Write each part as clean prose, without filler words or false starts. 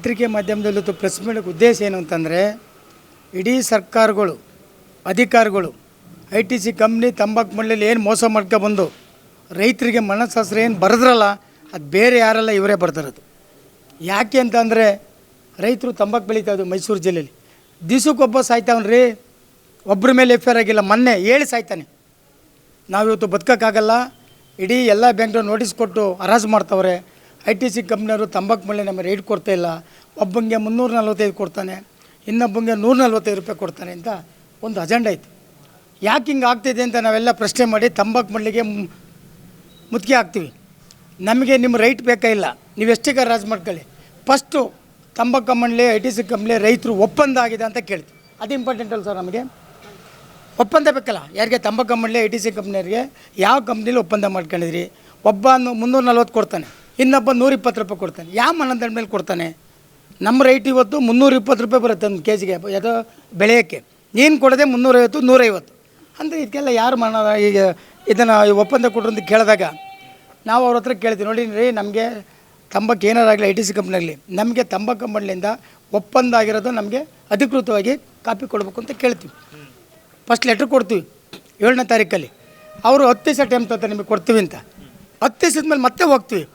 ಪತ್ರಿಕೆ ಮಾಧ್ಯಮದಲ್ಲೂ ಪ್ರೆಸ್ ಮೀಡಿಯಾಕ್ಕೆ ಉದ್ದೇಶ ಏನು ಅಂತಂದರೆ, ಇಡೀ ಸರ್ಕಾರಗಳು, ಅಧಿಕಾರಿಗಳು ITC ಕಂಪ್ನಿ ತಂಬಾಕು ಮಂಡಳಿಯಲ್ಲಿ ಏನು ಮೋಸ ಮಾಡ್ಕೊಬಂದು ರೈತರಿಗೆ ಮನಸ್ಸಾಸ್ತ್ರ ಏನು ಬರೆದ್ರಲ್ಲ, ಅದು ಬೇರೆ ಯಾರಲ್ಲ, ಇವರೇ ಬರ್ದಿರೋದು. ಯಾಕೆ ಅಂತಂದರೆ, ರೈತರು ತಂಬಾಕು ಬೆಳೀತಾಯಿದ್ದು ಮೈಸೂರು ಜಿಲ್ಲೆಯಲ್ಲಿ ದಿವಸಕ್ಕೊಬ್ಬ ಸಾಯ್ತಾವನ್ರಿ. ಒಬ್ಬರ ಮೇಲೆ FIR ಆಗಿಲ್ಲ, ಮೊನ್ನೆ 7 ಸಾಯ್ತಾನೆ. ನಾವಿವತ್ತು ಬದುಕೋಕ್ಕಾಗಲ್ಲ. ಇಡೀ ಎಲ್ಲ ಬ್ಯಾಂಕ್ನವ್ರು ನೋಟಿಸ್ ಕೊಟ್ಟು ಹರಾಜು ಮಾಡ್ತಾವ್ರೆ. ITC ಕಂಪ್ನಿಯವರು ತಂಬಾಕು ಮಂಡಳಿ ನಮಗೆ ರೇಟ್ ಕೊಡ್ತಾಯಿಲ್ಲ. ಒಬ್ಬಂಗೆ 345 ಕೊಡ್ತಾನೆ, ಇನ್ನೊಬ್ಬಂಗೆ 145 ರೂಪಾಯಿ ಕೊಡ್ತಾನೆ ಅಂತ ಒಂದು ಅಜೆಂಡ ಐತೆ. ಯಾಕೆ ಹಿಂಗೆ ಆಗ್ತಿದೆ ಅಂತ ನಾವೆಲ್ಲ ಪ್ರಶ್ನೆ ಮಾಡಿ ತಂಬಾಕು ಮಂಡಳಿಗೆ ಮುತ್ತಿಗೆ ಹಾಕ್ತೀವಿ. ನಮಗೆ ನಿಮ್ಮ ರೈಟ್ ಬೇಕಾ ಇಲ್ಲ, ನೀವು ಎಷ್ಟೇ ರಾಜು ಮಾಡ್ಕೊಳ್ಳಿ, ಫಸ್ಟು ತಂಬಾಕು ಮಂಡಳಿ ITC ಕಂಪ್ನಿ ರೈತರು ಒಪ್ಪಂದ ಆಗಿದೆ ಅಂತ ಕೇಳ್ತೀವಿ. ಅದು ಇಂಪಾರ್ಟೆಂಟ್ ಅಲ್ಲ ಸರ್. ನಮಗೆ ಒಪ್ಪಂದ ಬೇಕಲ್ಲ. ಯಾರಿಗೆ? ತಂಬಾಕು ಮಂಡಳಿ ITC ಕಂಪ್ನಿಯವ್ರಿಗೆ ಯಾವ ಕಂಪ್ನಿಲಿ ಒಪ್ಪಂದ ಮಾಡ್ಕೊಂಡಿದ್ರಿ? ಒಬ್ಬ 340 ಕೊಡ್ತಾನೆ, ಇನ್ನೊಬ್ಬ 120 ರೂಪಾಯಿ ಕೊಡ್ತಾನೆ. ಯಾವ ಮನದಂಡ ಮೇಲೆ ಕೊಡ್ತಾನೆ? ನಮ್ಮ ರೈಟ್ ಇವತ್ತು 320 ರೂಪಾಯಿ ಬರುತ್ತೆ ಒಂದು ಕೆಜಿಗೆ, ಯಾವುದೋ ಬೆಳೆಯೋಕ್ಕೆ. ನೀನು ಕೊಡೋದೆ 350, 150 ಅಂದರೆ ಇದಕ್ಕೆಲ್ಲ ಯಾರು ಈಗ ಇದನ್ನು ಒಪ್ಪಂದ ಕೊಟ್ಟರು ಅಂತ ಕೇಳಿದಾಗ ನಾವು ಅವ್ರ ಹತ್ರ ಕೇಳ್ತೀವಿ, ನೋಡಿ ರೀ, ನಮಗೆ ತಂಬಾಕು ಏನಾರಾಗಲಿ ITC ಕಂಪ್ನಿಯಲ್ಲಿ ನಮಗೆ ತಂಬಾಕು ಮಂಡಳಿಯಿಂದ ಒಪ್ಪಂದ ಆಗಿರೋದು ನಮಗೆ ಅಧಿಕೃತವಾಗಿ ಕಾಪಿ ಕೊಡಬೇಕು ಅಂತ ಕೇಳ್ತೀವಿ. ಫಸ್ಟ್ ಲೆಟ್ರ್ ಕೊಡ್ತೀವಿ 7ನೇ ತಾರೀಕಲ್ಲಿ. ಅವರು 10 ದಿವಸ ಟೈಮ್ ತಗೋತಾರೆ ನಿಮಗೆ ಕೊಡ್ತೀವಿ ಅಂತ. 10 ದಿವಸದ ಮೇಲೆ ಮತ್ತೆ ಹೋಗ್ತೀವಿ.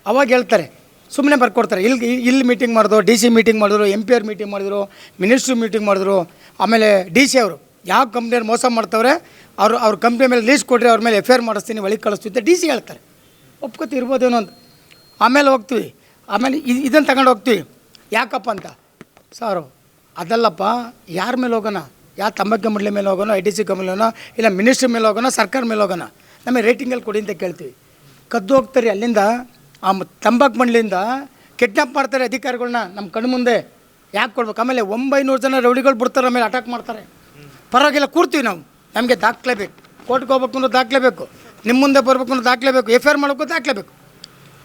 ಅವಾಗ ಹೇಳ್ತಾರೆ, ಸುಮ್ಮನೆ ಬರ್ಕೊಡ್ತಾರೆ. ಇಲ್ಲಿ ಮೀಟಿಂಗ್ ಮಾಡಿದ್ರು, DC ಮೀಟಿಂಗ್ ಮಾಡಿದ್ರು, MP ಮೀಟಿಂಗ್ ಮಾಡಿದ್ರು, ಮಿನಿಸ್ಟ್ರು ಮೀಟಿಂಗ್ ಮಾಡಿದ್ರು. ಆಮೇಲೆ DC ಅವರು ಯಾವ ಕಂಪ್ನಿಯವ್ರು ಮೋಸ ಮಾಡ್ತವ್ರೆ ಅವ್ರ ಕಂಪ್ನಿ ಮೇಲೆ ಲೀಸ್ಟ್ ಕೊಟ್ಟರೆ ಅವ್ರ ಮೇಲೆ FIR ಮಾಡಿಸ್ತೀನಿ, ಒಳಗೆ ಕಳಿಸ್ತೀವಿ ಅಂತ DC ಹೇಳ್ತಾರೆ. ಒಪ್ಕೊತಿ ಇರ್ಬೋದೇನೋ ಅಂತ. ಆಮೇಲೆ ಹೋಗ್ತೀವಿ. ಆಮೇಲೆ ಇದನ್ನು ತಗೊಂಡು ಹೋಗ್ತೀವಿ. ಯಾಕಪ್ಪ ಅಂತ, ಸಾರು ಅದಲ್ಲಪ್ಪ, ಯಾರ ಮೇಲೆ ಹೋಗೋಣ? ಯಾವ ತಂಬಾಕು ಮಂಡಳಿ ಮೇಲೆ ಹೋಗೋಣ, ITC ಕಂಪ್ನಿನೋ, ಇಲ್ಲ ಮಿನಿಸ್ಟ್ರ್ ಮೇಲೆ ಹೋಗೋಣ, ಸರ್ಕಾರ ಮೇಲೆ ಹೋಗೋಣ? ನಮಗೆ ರೇಟಿಂಗಲ್ಲಿ ಕೊಡಿ ಅಂತ ಕೇಳ್ತೀವಿ. ಕದ್ದು ಹೋಗ್ತಾರೆ. ಅಲ್ಲಿಂದ ಆ ತಂಬಾಕು ಮಂಡಳಿಯಿಂದ ಕಿಡ್ನಾಪ್ ಮಾಡ್ತಾರೆ ಅಧಿಕಾರಿಗಳನ್ನ ನಮ್ಮ ಕಣ್ಣು ಮುಂದೆ. ಯಾಕೆ ಕೊಡ್ಬೇಕು? ಆಮೇಲೆ 900 ಜನ ರೌಡಿಗಳು ಬಿಡ್ತಾರೆ, ಆಮೇಲೆ ಅಟ್ಯಾಕ್ ಮಾಡ್ತಾರೆ. ಪರವಾಗಿಲ್ಲ, ಕೂರ್ತೀವಿ ನಾವು. ನಮಗೆ ದಾಖಲೆ ಬೇಕು. ಕೋರ್ಟ್ಗೆ ಹೋಗ್ಬೇಕು ಅನ್ನೋ ದಾಖಲೆ ಬೇಕು, ನಿಮ್ಮ ಮುಂದೆ ಬರ್ಬೇಕು ಅನ್ನೋ ದಾಖಲೆ ಬೇಕು, FIR ಮಾಡಬೇಕು ದಾಖಲೆ ಬೇಕು.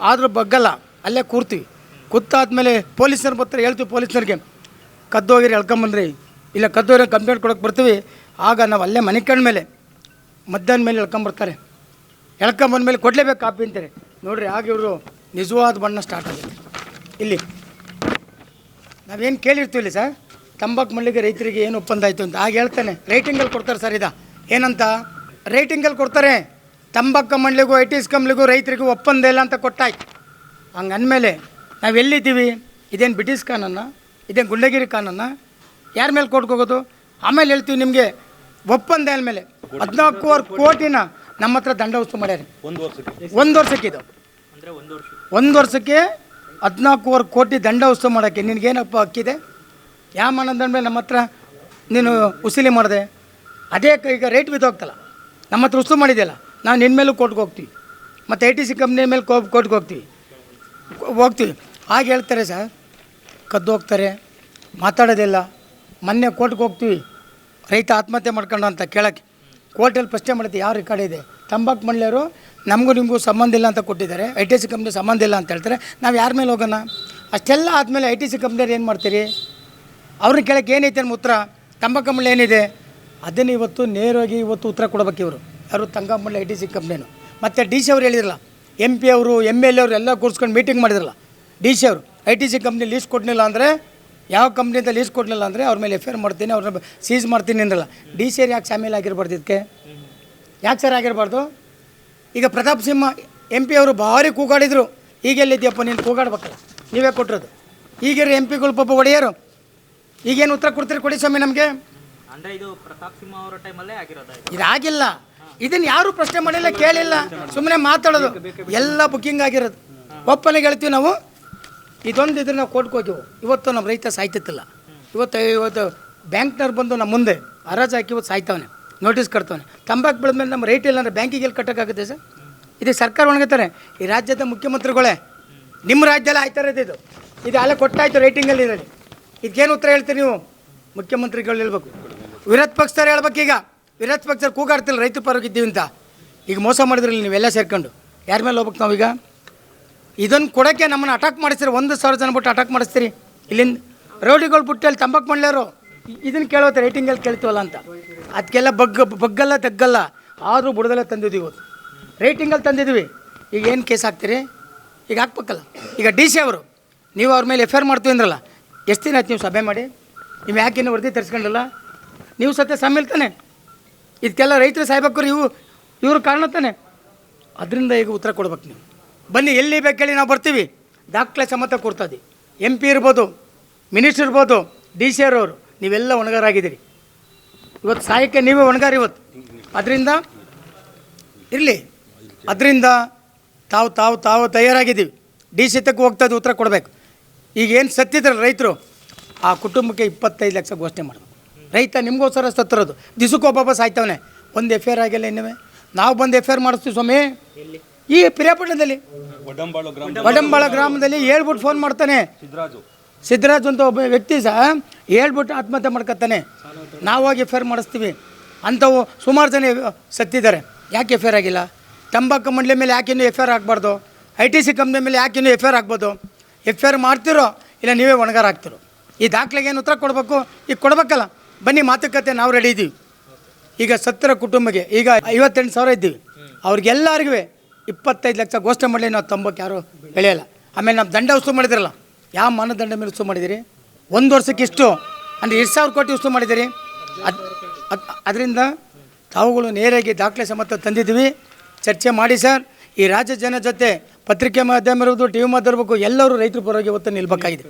ಆದರೂ ಬಗ್ಗಲ್ಲ, ಅಲ್ಲೇ ಕೂರ್ತೀವಿ. ಕೂತಾದ್ಮೇಲೆ ಪೊಲೀಸ್ನವ್ರು ಬರ್ತಾರೆ. ಹೇಳ್ತೀವಿ ಪೊಲೀಸ್ನವ್ರಿಗೆ, ಕದ್ದೋಗಿರಿ ಎಳ್ಕೊಂಬಂದ್ರಿ, ಇಲ್ಲ ಕದ್ದೋಗಿರೋ ಕಂಪ್ಲೇಂಟ್ ಕೊಡೋಕೆ ಬರ್ತೀವಿ. ಆಗ ನಾವು ಅಲ್ಲೇ ಮನೆ ಕಂಡ್ಮೇಲೆ ಮಧ್ಯಾಹ್ನ ಮೇಲೆ ಎಳ್ಕೊಂಬರ್ತಾರೆ. ಎಳ್ಕೊಂಬಂದ್ಮೇಲೆ ಕೊಡಲೇಬೇಕು ಕಾಪಿ ಅಂತಾರೆ. ನೋಡಿರಿ, ಆಗ ಇವರು ನಿಜವಾದ ಬಣ್ಣ ಸ್ಟಾರ್ಟ್ ಆಗುತ್ತೆ. ಇಲ್ಲಿ ನಾವೇನು ಕೇಳಿರ್ತೀವಿ ಸರ್, ತಂಬಾಕು ಮಂಡಳಿಗೆ ರೈತರಿಗೆ ಏನು ಒಪ್ಪಂದ ಆಯಿತು ಅಂತ. ಆಗ ಹೇಳ್ತಾನೆ, ರೈಟಿಂಗಲ್ಲಿ ಕೊಡ್ತಾರೆ ಸರ್. ಏನಂತ ರೈಟಿಂಗಲ್ಲಿ ಕೊಡ್ತಾರೆ, ತಂಬಾಕು ಮಂಡಳಿಗೂ ITC ಕಂಪ್ನಿಗೂ ರೈತರಿಗೂ ಒಪ್ಪಂದ ಇಲ್ಲ ಅಂತ ಕೊಟ್ಟಾಯ್ತು. ಹಂಗೆ ಅಂದಮೇಲೆ ನಾವು ಎಲ್ಲಿದ್ದೀವಿ? ಇದೇನು ಬ್ರಿಟಿಷ್ ಕಾನೂನ? ಇದೇನು ಗುಂಡಗಿರಿ ಕಾನೂನ? ಯಾರ ಮೇಲೆ ಕೋರ್ಟ್ಗೆ ಹೋಗೋದು? ಆಮೇಲೆ ಹೇಳ್ತೀವಿ ನಿಮಗೆ ಒಪ್ಪಂದ ಆದಮೇಲೆ 14,500 ಕೋಟಿನ ನಮ್ಮ ಹತ್ರ ದಂಡ ವಸೂಲು ಮಾಡ್ಯಾರ. ಒಂದು ವರ್ಷಕ್ಕೆ ಇದು 1 ವರ್ಷಕ್ಕೆ 14,500 ಕೋಟಿ ದಂಡ ವಸೂಲು ಮಾಡೋಕ್ಕೆ ನಿನಗೇನಪ್ಪ ಹಕ್ಕಿದೆ? ಯಾವ ಮನದಂಡ ಮೇಲೆ ನಮ್ಮ ಹತ್ರ ನೀನು ವಸೂಲಿ ಮಾಡಿದೆ? ಅದೇ ಈಗ ರೇಟ್ ಬಿದ್ದೋಗ್ತಲ್ಲ, ನಮ್ಮ ಹತ್ರ ವಸೂಲು ಮಾಡಿದೆಯಲ್ಲ, ನಾವು ನಿನ್ನ ಮೇಲೂ ಕೋರ್ಟ್ಗೆ ಹೋಗ್ತೀವಿ, ಮತ್ತು ITC ಕಂಪ್ನಿ ಮೇಲೆ ಕೋರ್ಟ್ಗೆ ಹೋಗ್ತೀವಿ. ಹಾಗೆ ಹೇಳ್ತಾರೆ ಸರ್, ಕದ್ದು ಹೋಗ್ತಾರೆ, ಮಾತಾಡೋದಿಲ್ಲ. ಮೊನ್ನೆ ಕೋರ್ಟ್ಗೆ ಹೋಗ್ತೀವಿ, ರೈತ ಆತ್ಮಹತ್ಯೆ ಮಾಡ್ಕೊಂಡು ಅಂತ ಕೇಳೋಕ್ಕೆ. ಕೋರ್ಟಲ್ಲಿ ಪ್ರಶ್ನೆ ಮಾಡುತ್ತೆ, ಯಾವ ರೆಕಾರ್ಡ್ ಇದೆ? ತಂಬಾಕು ಮಂಡಳಿಯವರು ನಮಗೂ ನಿಮಗೂ ಸಂಬಂಧ ಇಲ್ಲ ಅಂತ ಕೊಟ್ಟಿದ್ದಾರೆ, ITC ಕಂಪ್ನಿ ಸಂಬಂಧ ಇಲ್ಲ ಅಂತ ಹೇಳ್ತಾರೆ. ನಾವು ಯಾರ ಮೇಲೆ ಹೋಗೋಣ? ಅಷ್ಟೆಲ್ಲ ಆದಮೇಲೆ ITC ಕಂಪ್ನಿಯವ್ರು ಏನು ಮಾಡ್ತೀರಿ? ಅವ್ರನ್ನ ಕೇಳೋಕ್ಕೆ ಏನೈತೆ ನಮ್ಮ ಉತ್ತರ? ತಂಬಾಕು ಮಂಡಳಿ ಏನಿದೆ ಅದನ್ನು ಇವತ್ತು ನೇರವಾಗಿ ಉತ್ತರ ಕೊಡ್ಬೇಕು ಇವರು. ಯಾರು? ತಂಬಾಕು ಮಂಡಳಿ ITC ಕಂಪ್ನಿನು. ಮತ್ತು DC ಅವ್ರು ಹೇಳಿದ್ರಲ್ಲ, MP ಅವರು MLA ಅವರು ಎಲ್ಲ ಕೂರಿಸ್ಕೊಂಡು ಮೀಟಿಂಗ್ ಮಾಡಿದ್ರಲ್ಲ. DC ಅವರು ITC ಕಂಪ್ನಿ ಲೀಸ್ಟ್ ಕೊಡಲಿಲ್ಲ ಅಂದರೆ, ಯಾವ ಕಂಪ್ನಿಯಿಂದ ಲೀಸ್ಟ್ ಕೊಡಲಿಲ್ಲ ಅಂದರೆ ಅವ್ರ ಮೇಲೆ FIR ಮಾಡ್ತೀನಿ, ಅವ್ರನ್ನ ಸೀಸ್ ಮಾಡ್ತೀನಿ ಅಂದ್ರಲ್ಲ. DC ಅವ್ರು ಯಾಕೆ ಶಾಮೀಲ್ ಆಗಿರಬಾರ್ದು ಇದಕ್ಕೆ? ಯಾಕೆ ಸರ್ ಆಗಿರಬಾರ್ದು? ಈಗ ಪ್ರತಾಪ್ ಸಿಂಹ MP ಅವರು ಭಾರಿ ಕೂಗಾಡಿದರು. ಈಗೆಲ್ಲಿದ್ಯಪ್ಪ ನೀನು? ಕೂಗಾಡ್ಬೇಕಲ್ಲ, ನೀವೇ ಕೊಟ್ಟಿರೋದು. ಈಗಿರೋ MP ಗಳು ಪಾಪ ಒಡೆಯರು. ಈಗೇನು ಉತ್ತರ ಕೊಡ್ತೀರಿ? ಕೊಡಿ ಸ್ವಾಮಿ ನಮಗೆ. ಅಂದರೆ ಇದು ಪ್ರತಾಪ್ ಸಿಂಹ ಅವರ ಟೈಮಲ್ಲೇ ಆಗಿರೋದು. ಇದಾಗಿಲ್ಲ. ಇದನ್ನು ಯಾರೂ ಪ್ರಶ್ನೆ ಮಾಡಿಲ್ಲ, ಕೇಳಿಲ್ಲ, ಸುಮ್ಮನೆ ಮಾತಾಡೋದು. ಎಲ್ಲ ಬುಕ್ಕಿಂಗ್ ಆಗಿರೋದು. ಒಪ್ಪನೆಗೆ ಹೇಳ್ತೀವಿ ನಾವು. ಇದೊಂದು ಇದ್ರೆ ನಾವು ಕೋರ್ಟ್ಗೆ ಹೋಗಿವು. ಇವತ್ತು ನಮ್ಮ ರೈತ ಸಾಯ್ತಿತ್ತಿಲ್ಲ. ಇವತ್ತು ಬ್ಯಾಂಕ್ನವ್ರು ಬಂದು ನಮ್ಮ ಮುಂದೆ ಹರಾಜು ಹಾಕಿ ಇವತ್ತು ಸಾಯ್ತವನೆ, ನೋಟಿಸ್ ಕಟ್ತವನೆ. ತಂಬಾಕು ಬೆಳೆದ್ಮೇಲೆ ನಮ್ಮ ರೇಟ್ ಇಲ್ಲ ಅಂದರೆ ಬ್ಯಾಂಕಿಗೆ ಎಲ್ಲಿ ಕಟ್ಟೋಕ್ಕಾಗುತ್ತೆ ಸರ್? ಇದಕ್ಕೆ ಸರ್ಕಾರ ಒಣಗುತ್ತಾರೆ. ಈ ರಾಜ್ಯದ ಮುಖ್ಯಮಂತ್ರಿಗಳೇ, ನಿಮ್ಮ ರಾಜ್ಯದಲ್ಲಿ ಆಯ್ತಾ ಇರೋದು ಇದು ಅಲ್ಲೇ ಕೊಟ್ಟಾಯ್ತು ರೇಟಿಂಗಲ್ಲಿ ಇರೋದು. ಇದಕ್ಕೇನು ಉತ್ತರ ಹೇಳ್ತೀರಿ ನೀವು? ಮುಖ್ಯಮಂತ್ರಿಗಳು ಹೇಳ್ಬೇಕು, ವಿರೋಧ ಪಕ್ಷದವ್ರು ಹೇಳ್ಬೇಕು. ಈಗ ವಿರೋಧ ಪಕ್ಷದವ್ರು ಕೂಗಾಡ್ತಿಲ್ಲ ರೈತ ಪರವಾಗಿದ್ದೀವಿ ಅಂತ. ಈಗ ಮೋಸ ಮಾಡಿದ್ರಲ್ಲ ನೀವೆಲ್ಲ ಸೇರ್ಕೊಂಡು, ಯಾರ ಮೇಲೆ ಹೋಗ್ಬೇಕು ನಾವೀಗ? ಇದನ್ನು ಕೊಡೋಕ್ಕೆ ನಮ್ಮನ್ನು ಅಟ್ಯಾಕ್ ಮಾಡಿಸ್ತೀರಿ. 1,000 ಜನ ಬಿಟ್ಟು ಅಟ್ಯಾಕ್ ಮಾಡಿಸ್ತೀರಿ. ಇಲ್ಲಿಂದ ರೌಡಿಗಳು ಬಿಟ್ಟಲ್ಲಿ ತಂಬಾಕು ಮಂಡಳಿಯವರು ಇದನ್ನು ಕೇಳೋತ್ತೆ, ರೇಟಿಂಗಲ್ಲಿ ಕೇಳ್ತೀವಲ್ಲ ಅಂತ. ಅದಕ್ಕೆಲ್ಲ ಬಗ್ಗಲ್ಲ ತಗ್ಗಲ್ಲ, ಆದರೂ ಬುಡದಲ್ಲೇ ತಂದಿದ್ದೀವಿ. ಇವತ್ತು ರೇಟಿಂಗಲ್ಲಿ ತಂದಿದ್ದೀವಿ. ಈಗ ಏನು ಕೇಸ್ ಹಾಕ್ತೀರಿ? ಈಗ ಹಾಕ್ಬೇಕಲ್ಲ. ಈಗ DC ಅವರು ನೀವು ಅವ್ರ ಮೇಲೆ FIR ಮಾಡ್ತೀವಿ ಅಂದ್ರಲ್ಲ, ಎಷ್ಟು ದಿನ ಆಯ್ತು ನೀವು ಸಭೆ ಮಾಡಿ? ನೀವು ಯಾಕೆ ಇನ್ನೂ ವರದಿ ತರಿಸ್ಕೊಂಡಿಲ್ಲ? ನೀವು ಸತ್ಯ ಸಾಮಿಲ್ ತಾನೆ, ಇದಕ್ಕೆಲ್ಲ ರೈತರು ಸಾಯ್ಬೇಕಾರೆ ಇವ್ರ ಕಾರಣ ತಾನೆ. ಅದರಿಂದ ಈಗ ಉತ್ತರ ಕೊಡ್ಬೇಕು ನೀವು. ಬನ್ನಿ, ಎಲ್ಲಿ ಬೇಕು ಹೇಳಿ ನಾವು ಬರ್ತೀವಿ, ದಾಖಲೆ ಸಮೇತ ಕೊಡ್ತಾಯಿದ್ದೀವಿ. MP ಇರ್ಬೋದು, ಮಿನಿಸ್ಟರ್ ಇರ್ಬೋದು, DC ಅವರು, ನೀವೆಲ್ಲ ಹೊಣೆಗಾರಾಗಿದ್ದೀರಿ. ಇವತ್ತು ಸಾಯಕ್ಕೆ ನೀವೇ ಹೊಣೆಗಾರ ಇವತ್ತು. ಅದರಿಂದ ಇರಲಿ, ಅದರಿಂದ ತಾವು ತಾವು ತಾವು ತಯಾರಾಗಿದ್ದೀವಿ. DC ತಕ್ಕ ಹೋಗ್ತಾಯಿದ್ದು ಉತ್ತರ ಕೊಡಬೇಕು. ಈಗೇನು ಸತ್ತಿದ್ರಲ್ಲ ರೈತರು, ಆ ಕುಟುಂಬಕ್ಕೆ 25 ಲಕ್ಷ ಘೋಷಣೆ ಮಾಡಬೇಕು. ರೈತ ನಿಮಗೋಸ್ಕರ ಸತ್ತಿರೋದು, ದಿವಸಕ್ಕೊಬ್ಬೊಬ್ಬ ಸಾಯ್ತವನೆ. ಒಂದು FIR ಆಗಿಲ್ಲ ಇನ್ನವೇ. ನಾವು ಬಂದು FIR ಮಾಡಿಸ್ತೀವಿ ಸ್ವಾಮಿ. ಈ ಪಿರಿಯಾಪಟ್ಟಣದಲ್ಲಿ ವಡಂಬಾಳ ಗ್ರಾಮದಲ್ಲಿ ಹೇಳ್ಬಿಟ್ಟು ಫೋನ್ ಮಾಡ್ತಾನೆ ಸಿದ್ದರಾಜು ಅಂತ ಒಬ್ಬ ವ್ಯಕ್ತಿ ಸಹ ಹೇಳ್ಬಿಟ್ಟು ಆತ್ಮಹತ್ಯೆ ಮಾಡ್ಕೊತಾನೆ. ನಾವು ಹೋಗಿ FIR ಮಾಡಿಸ್ತೀವಿ. ಅಂಥವು ಸುಮಾರು ಜನ ಸತ್ತಿದ್ದಾರೆ. ಯಾಕೆ FIR ಆಗಿಲ್ಲ? ತಂಬಾಕು ಮಂಡಳಿ ಮೇಲೆ ಯಾಕೆ ಇನ್ನೂ FIR ಆಗಬಾರ್ದು? ITC ಕಂಪ್ನಿ ಮೇಲೆ ಯಾಕೆ ಇನ್ನೂ FIR ಆಗ್ಬೋದು? FIR ಮಾಡ್ತಿರೋ ಇಲ್ಲ ನೀವೇ ಹೊಣೆಗಾರ ಆಗ್ತಿರೋ? ಈ ದಾಖಲೆಗೆ ಏನು ಉತ್ತರ ಕೊಡಬೇಕು? ಈಗ ಕೊಡಬೇಕಲ್ಲ. ಬನ್ನಿ, ಮಾತುಕತೆ ನಾವು ರೆಡಿ ಇದ್ದೀವಿ. ಈಗ ಸತ್ತರ ಕುಟುಂಬಕ್ಕೆ ಈಗ 58,000 ಇದ್ದೀವಿ. ಅವ್ರಿಗೆಲ್ಲರಿಗೂ 25 ಲಕ್ಷ ಘೋಷಣೆ ಮಾಡಲಿ. ನಾವು ತಂಬಾಕು ಯಾರು ಬೆಳೆಯಲ್ಲ. ಆಮೇಲೆ ನಾವು ದಂಡ ವಸೂಲು ಮಾಡಿದಿರಲ್ಲ, ಯಾವ ಮಾನದಂಡ ಮೇಲೆ ವಸೂಲು ಮಾಡಿದ್ದೀರಿ? 1 ವರ್ಷಕ್ಕೆ ಇಷ್ಟು ಅಂದರೆ 2,000 ಕೋಟಿ ವಸೂಲು ಮಾಡಿದ್ದೀರಿ. ಅದರಿಂದ ತಾವುಗಳು ನೇರಾಗಿ ದಾಖಲೆ ಸಮೇತ ತಂದಿದ್ದೀವಿ. ಚರ್ಚೆ ಮಾಡಿ ಸರ್. ಈ ರಾಜ್ಯ ಜನ ಜೊತೆ ಪತ್ರಿಕೆ ಮಾಧ್ಯಮ ಇರ್ಬೋದು, TV ಮಾಧ್ಯಮ ಇರಬೇಕು, ಎಲ್ಲರೂ ರೈತರ ಪರವಾಗಿ ಇವತ್ತು ನಿಲ್ಬೇಕಾಗಿದೆ.